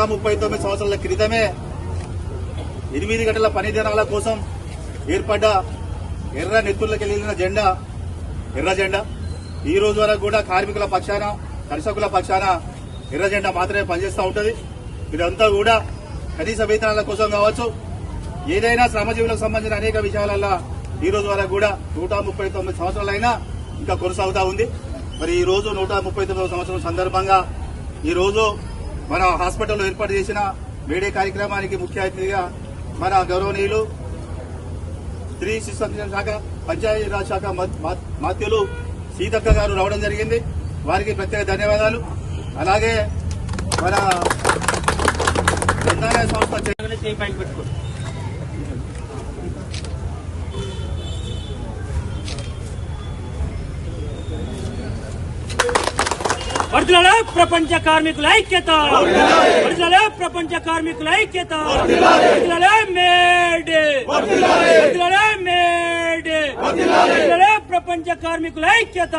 139 సంవత్సరాల క్రితమే 8 గంటల పని దినాల కోసం ఏర్పడ్డ ఎర్ర నెత్తుల్లోకి వెళ్ళిన జెండా ఎర్ర జెండా ఈ రోజు వరకు కూడా కార్మికుల పక్షాన కర్షకుల పక్షాన ఎర్ర జెండా మాత్రమే పనిచేస్తూ ఉంటుంది. ఇదంతా కూడా కనీస వేతనాల కోసం కావచ్చు, ఏదైనా శ్రమజీవులకు సంబంధించిన అనేక విషయాలలో ఈ రోజు వరకు కూడా 139 సంవత్సరాలైనా ఇంకా కొనసాగుతూ ఉంది. మరి ఈ రోజు 139వ సంవత్సరం సందర్భంగా ఈ రోజు మన హాస్పిటల్లో ఏర్పాటు చేసిన మేడే కార్యక్రమానికి ముఖ్య అతిథిగా మన గౌరవనీయులు స్త్రీ శిశు సంక్షేమ శాఖ పంచాయతీరాజ్ శాఖ మాత్యులు సీతక్క గారు రావడం జరిగింది. వారికి ప్రత్యేక ధన్యవాదాలు. అలాగే మన గ్రంథాలయ సంస్థ వర్ధిల్లాలి ప్రపంచ కార్మికుల ఐక్యత, వర్ధిల్లాలి ప్రపంచ కార్మికుల ఐక్యత, వర్ధిల్లాలి మేడే, వర్ధిల్లాలి మేడే, వర్ధిల్లాలి ప్రపంచ కార్మికుల ఐక్యత.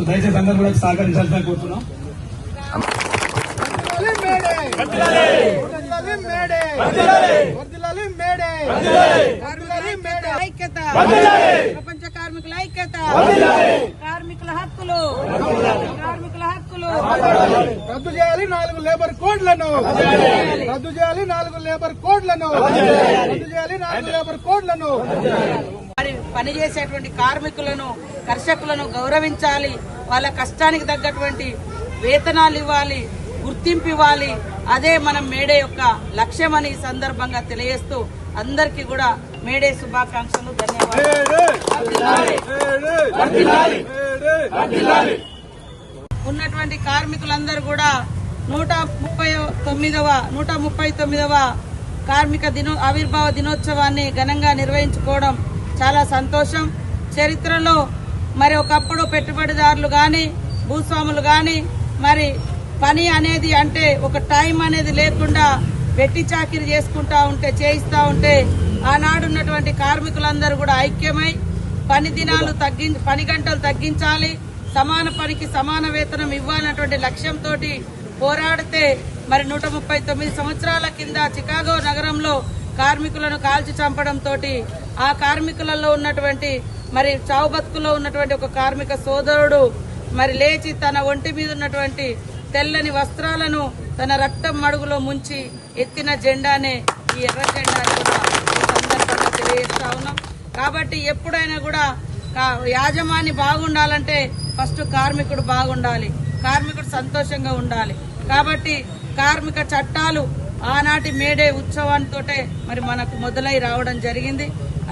దయచేసి అందరూ కూడా సహకరించాల్సిన కోరుతున్నాం. ప్రపంచ కార్మికుల ఐక్యత, కార్మికుల హక్కులు, కార్మికుల హక్కులు రద్దు చేయాలి. 4 లేబర్ కోడ్లను రద్దు చేయాలి. 4 లేబర్ కోడ్లను రద్దు చేయాలి. 4 లేబర్ కోడ్లను మరి పనిచేసేటువంటి కార్మికులను కర్షకులను గౌరవించాలి. వాళ్ళ కష్టానికి తగ్గటువంటి వేతనాలు ఇవ్వాలి, గుర్తింపు ఇవ్వాలి. అదే మనం మేడే యొక్క లక్ష్యమని ఈ సందర్భంగా తెలియజేస్తూ అందరికీ కూడా మేడే శుభాకాంక్షలు, ధన్యవాదాలు. ఉన్నటువంటి కార్మికులందరూ కూడా 139వ కార్మిక ఆవిర్భావ దినోత్సవాన్ని ఘనంగా నిర్వహించుకోవడం చాలా సంతోషం. చరిత్రలో మరి ఒకప్పుడు పెట్టుబడిదారులు గాని భూస్వాములు గాని మరి పని అనేది అంటే ఒక టైం అనేది లేకుండా వెట్టి చాకిరీ చేసుకుంటా ఉంటే చేయిస్తా ఉంటే ఆనాడున్నటువంటి కార్మికులందరూ కూడా ఐక్యమై పని దినాలు పని గంటలు తగ్గించాలి, సమాన పనికి సమాన వేతనం ఇవ్వాలన్నటువంటి లక్ష్యంతో పోరాడితే మరి 139 సంవత్సరాల కింద చికాగో నగరంలో కార్మికులను కాల్చి చంపడంతో ఆ కార్మికులలో ఉన్నటువంటి మరి చావు బతుకులో ఉన్నటువంటి ఒక కార్మిక సోదరుడు మరి లేచి తన ఒంటి మీద ఉన్నటువంటి తెల్లని వస్త్రాలను తన రక్తం మడుగులో ముంచి ఎత్తిన జెండానే ఈ ఎర్ర జెండా కూడా ఈ సందర్భంగా తెలియజేస్తా ఉన్నాం. కాబట్టి ఎప్పుడైనా కూడా యాజమాని బాగుండాలంటే ఫస్ట్ కార్మికుడు బాగుండాలి, కార్మికుడు సంతోషంగా ఉండాలి. కాబట్టి కార్మిక చట్టాలు ఆనాటి మేడే ఉత్సవంతో మరి మనకు మొదలై రావడం జరిగింది.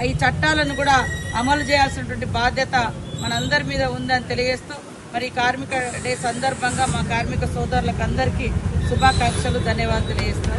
ఈ చట్టాలను కూడా అమలు చేయాల్సినటువంటి బాధ్యత మనందరి మీద ఉందని తెలియజేస్తూ మరి కార్మిక డే సందర్భంగా మా కార్మిక సోదరులకు అందరికీ శుభాకాంక్షలు, ధన్యవాదాలు తెలియజేస్తాం.